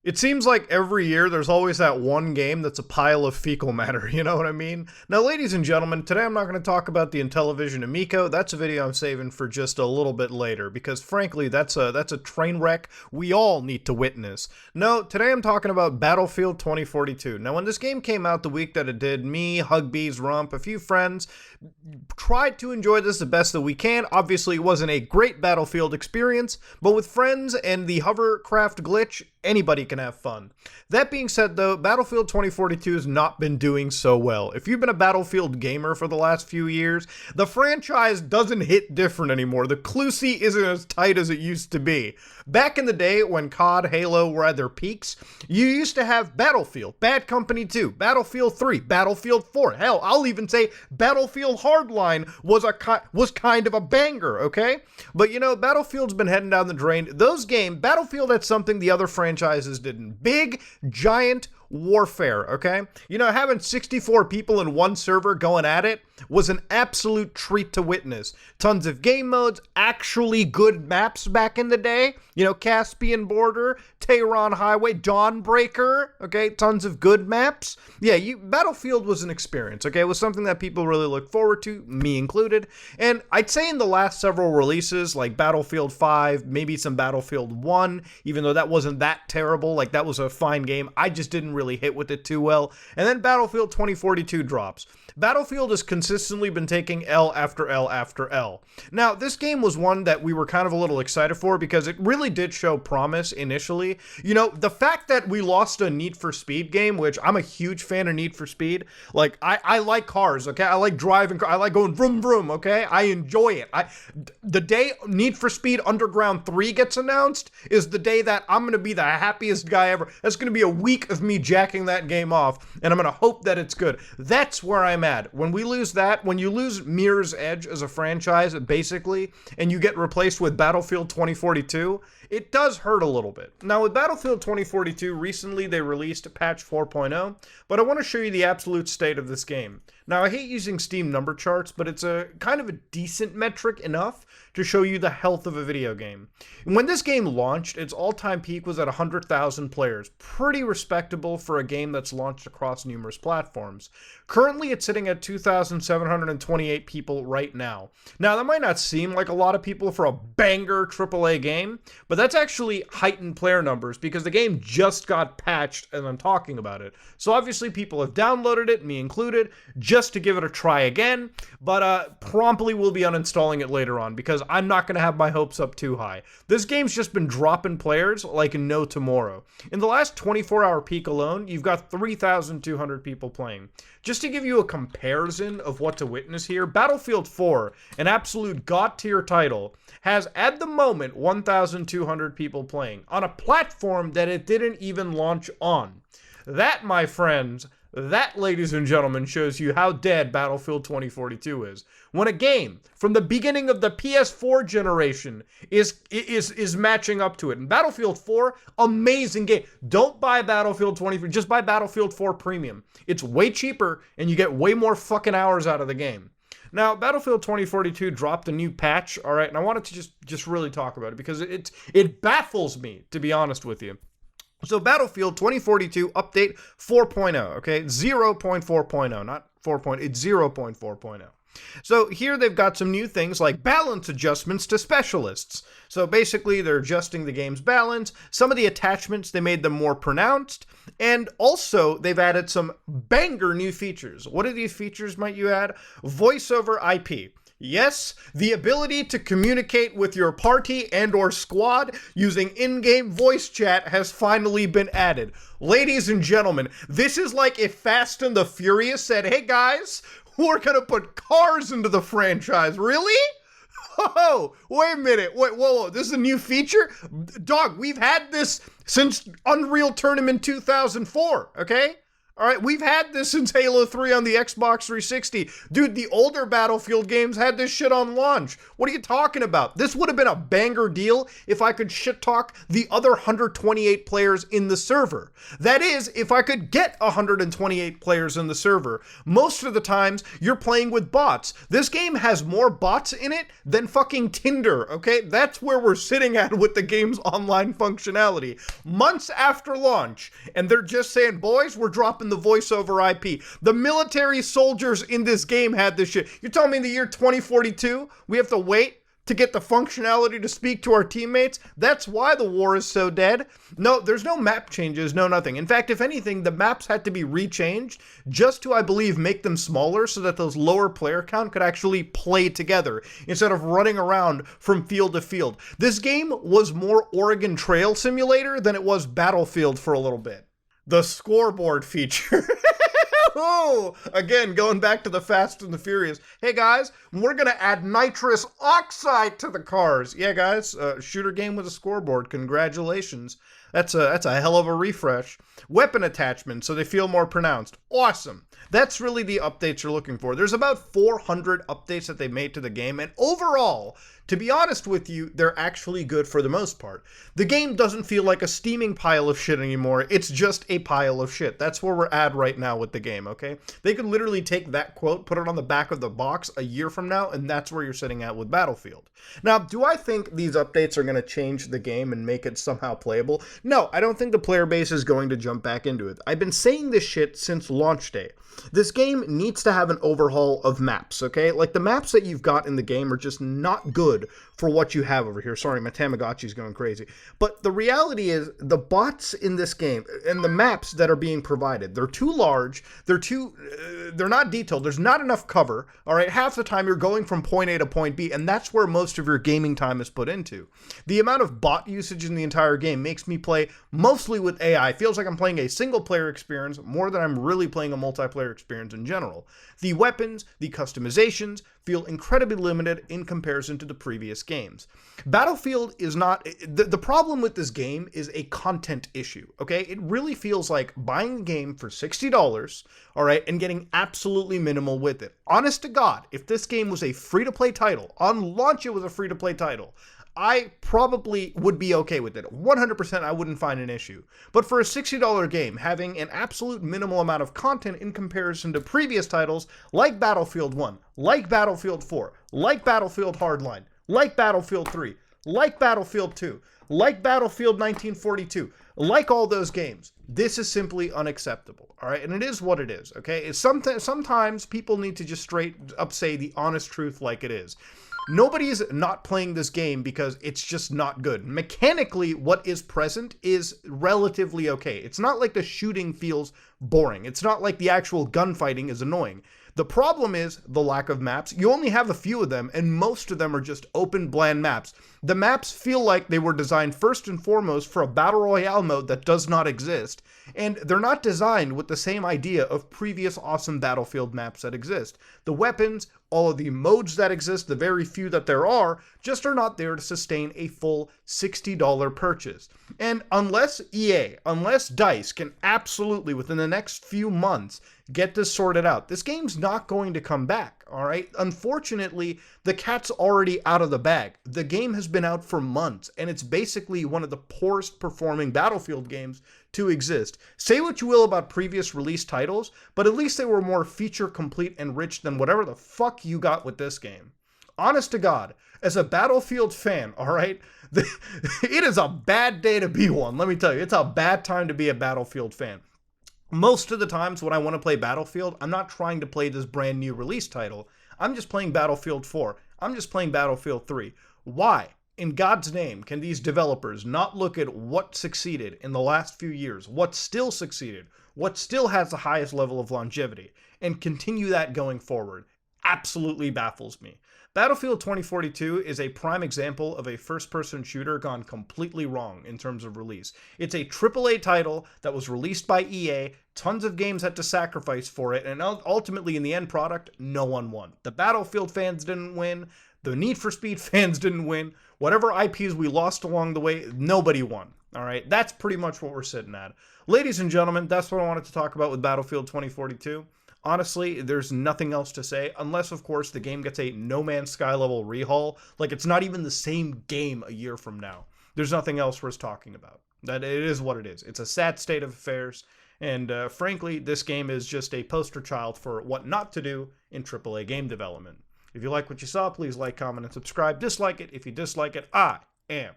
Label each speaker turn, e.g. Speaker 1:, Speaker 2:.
Speaker 1: It seems like every year there's always that one game that's a pile of fecal matter, you know what I mean? Now, ladies and gentlemen, today I'm not going to talk about the Intellivision Amico. That's a video I'm saving for just a little bit later because frankly, that's a train wreck we all need to witness. No, today I'm talking about Battlefield 2042. Now, when this game came out the week that it did, me, Hugbees, Rump, a few friends tried to enjoy this the best that we can. Obviously, it wasn't a great Battlefield experience, but with friends and the hovercraft glitch, anybody can have fun. That being said though, Battlefield 2042 has not been doing so well. If you've been a Battlefield gamer for the last few years, the franchise doesn't hit different anymore. The Clusie isn't as tight as it used to be. Back in the day when COD, Halo were at their peaks, you used to have Battlefield, Bad Company 2, Battlefield 3, Battlefield 4. Hell, I'll even say Battlefield Hardline was kind of a banger, okay? But you know, Battlefield's been heading down the drain. Battlefield had something the other franchises didn't. Big, giant warfare, okay? You know, having 64 people in one server going at it was an absolute treat to witness. Tons of game modes, actually good maps back in the day. You know, Caspian Border, Tehran Highway, Dawnbreaker, okay? Tons of good maps. Yeah, Battlefield was an experience, okay? It was something that people really looked forward to, me included. And I'd say in the last several releases, like Battlefield 5, maybe some Battlefield 1, even though that wasn't that terrible, like that was a fine game, I just didn't really hit with it too well. And then Battlefield 2042 drops. Battlefield has consistently been taking L after L after L. Now, this game was one that we were kind of a little excited for because it really did show promise initially. You know, the fact that we lost a Need for Speed game, which I'm a huge fan of Need for Speed. Like, I like cars, okay? I like driving, I like going vroom vroom, okay? I enjoy it. The day Need for Speed Underground 3 gets announced is the day that I'm going to be the happiest guy ever. That's going to be a week of me jacking that game off, and I'm going to hope that it's good. That's where I'm at. When we lose that, when you lose Mirror's Edge as a franchise, basically, and you get replaced with Battlefield 2042, it does hurt a little bit. Now, with Battlefield 2042, recently they released patch 4.0, but I want to show you the absolute state of this game. Now, I hate using Steam number charts, but it's a kind of a decent metric enough to show you the health of a video game. And when this game launched, its all-time peak was at 100,000 players. Pretty respectable for a game that's launched across numerous platforms. Currently, it's sitting at 2,728 people right now. Now, that might not seem like a lot of people for a banger AAA game, but that's actually heightened player numbers because the game just got patched and I'm talking about it. So obviously people have downloaded it, me included, just to give it a try again, but promptly will be uninstalling it later on because I'm not going to have my hopes up too high. This game's just been dropping players like no tomorrow. In the last 24-hour peak alone, you've got 3,200 people playing. Just to give you a comparison of what to witness here, Battlefield 4, an absolute god-tier title, has at the moment 1,200 people playing on a platform that it didn't even launch on. That, my friends, that, ladies and gentlemen, shows you how dead Battlefield 2042 is. When a game from the beginning of the PS4 generation is matching up to it. And Battlefield 4, amazing game. Don't buy Battlefield 20, just buy Battlefield 4 Premium. It's way cheaper and you get way more fucking hours out of the game. Now, Battlefield 2042 dropped a new patch, all right, and I wanted to just really talk about it because it baffles me, to be honest with you. So Battlefield 2042 update 4.0, okay? 0.4.0, not 4. It's 0.4.0. So here they've got some new things like balance adjustments to specialists. So basically they're adjusting the game's balance. Some of the attachments, they made them more pronounced. And also they've added some banger new features. What are these features, might you add? Voice over IP. Yes, the ability to communicate with your party and or squad using in-game voice chat has finally been added. Ladies and gentlemen, this is like if Fast and the Furious said, hey guys, we're gonna put cars into the franchise. Really? Oh, wait a minute. Whoa, this is a new feature? Dog, we've had this since Unreal Tournament 2004, okay? All right, we've had this since Halo 3 on the Xbox 360. Dude, the older Battlefield games had this shit on launch. What are you talking about? This would have been a banger deal if I could shit talk the other 128 players in the server. That is, if I could get 128 players in the server. Most of the times, you're playing with bots. This game has more bots in it than fucking Tinder, okay? That's where we're sitting at with the game's online functionality. Months after launch, and they're just saying, boys, we're dropping the voice over IP. The military soldiers in this game had this shit. You're telling me in the year 2042, we have to wait to get the functionality to speak to our teammates? That's why the war is so dead. No, there's no map changes, no nothing. In fact, if anything, the maps had to be rechanged just to, I believe, make them smaller so that those lower player count could actually play together instead of running around from field to field. This game was more Oregon Trail Simulator than it was Battlefield for a little bit. The scoreboard feature. Oh, again, going back to the Fast and the Furious. Hey guys, we're gonna add nitrous oxide to the cars. Yeah guys, shooter game with a scoreboard. Congratulations. That's a hell of a refresh. Weapon attachments, so they feel more pronounced. Awesome. That's really the updates you're looking for. There's about 400 updates that they made to the game, and overall, to be honest with you, they're actually good for the most part. The game doesn't feel like a steaming pile of shit anymore. It's just a pile of shit. That's where we're at right now with the game, okay? They could literally take that quote, put it on the back of the box a year from now, and that's where you're sitting at with Battlefield. Now, do I think these updates are going to change the game and make it somehow playable? No, I don't think the player base is going to jump back into it. I've been saying this shit since launch day. This game needs to have an overhaul of maps, okay? Like, the maps that you've got in the game are just not good for what you have over here. Sorry, my Tamagotchi's going crazy. But the reality is, the bots in this game and the maps that are being provided, they're too large, they're not detailed, there's not enough cover, all right? Half the time you're going from point A to point B, and that's where most of your gaming time is put into. The amount of bot usage in the entire game makes me play mostly with AI. It feels like I'm playing a single-player experience more than I'm really playing a multiplayer experience in general. The weapons, the customizations feel incredibly limited in comparison to the previous games. Battlefield is not... The problem with this game is a content issue, okay? It really feels like buying a game for $60, all right, and getting absolutely minimal with it. Honest to God, if this game was a free-to-play title, on launch it was a free-to-play title, I probably would be okay with it. 100% I wouldn't find an issue. But for a $60 game, having an absolute minimal amount of content in comparison to previous titles like Battlefield 1, like Battlefield 4, like Battlefield Hardline, like Battlefield 3, like Battlefield 2, like Battlefield 1942, like all those games, this is simply unacceptable, all right? And it is what it is, okay? Sometimes people need to just straight up say the honest truth like it is. Nobody's not playing this game because it's just not good. Mechanically, what is present is relatively okay. It's not like the shooting feels boring. It's not like the actual gunfighting is annoying. The problem is the lack of maps. You only have a few of them, and most of them are just open, bland maps. The maps feel like they were designed first and foremost for a battle royale mode that does not exist, and they're not designed with the same idea of previous awesome Battlefield maps that exist. The weapons, all of the modes that exist, the very few that there are, just are not there to sustain a full $60 purchase. And unless EA, unless DICE can absolutely, within the next few months, get this sorted out, this game's not going to come back, all right? Unfortunately, the cat's already out of the bag. The game has been out for months, and it's basically one of the poorest performing Battlefield games to exist. Say what you will about previous release titles, but at least they were more feature complete and rich than whatever the fuck you got with this game. Honest to God, as a Battlefield fan, all right, it is a bad day to be one. Let me tell you, it's a bad time to be a Battlefield fan. Most of the times when I want to play Battlefield, I'm not trying to play this brand new release title. I'm just playing Battlefield 4. I'm just playing Battlefield 3. Why, in God's name, can these developers not look at what succeeded in the last few years, what still succeeded, what still has the highest level of longevity, and continue that going forward? Absolutely baffles me. Battlefield 2042 is a prime example of a first-person shooter gone completely wrong in terms of release. It's a AAA title that was released by EA, tons of games had to sacrifice for it, and ultimately in the end product, no one won. The Battlefield fans didn't win, the Need for Speed fans didn't win. Whatever IPs we lost along the way, nobody won. All right, that's pretty much what we're sitting at. Ladies and gentlemen, that's what I wanted to talk about with Battlefield 2042. Honestly, there's nothing else to say, unless, of course, the game gets a No Man's Sky level rehaul. Like, it's not even the same game a year from now. There's nothing else worth talking about. That it is what it is. It's a sad state of affairs, and frankly, this game is just a poster child for what not to do in AAA game development. If you like what you saw, please like, comment, and subscribe. Dislike it if you dislike it. I am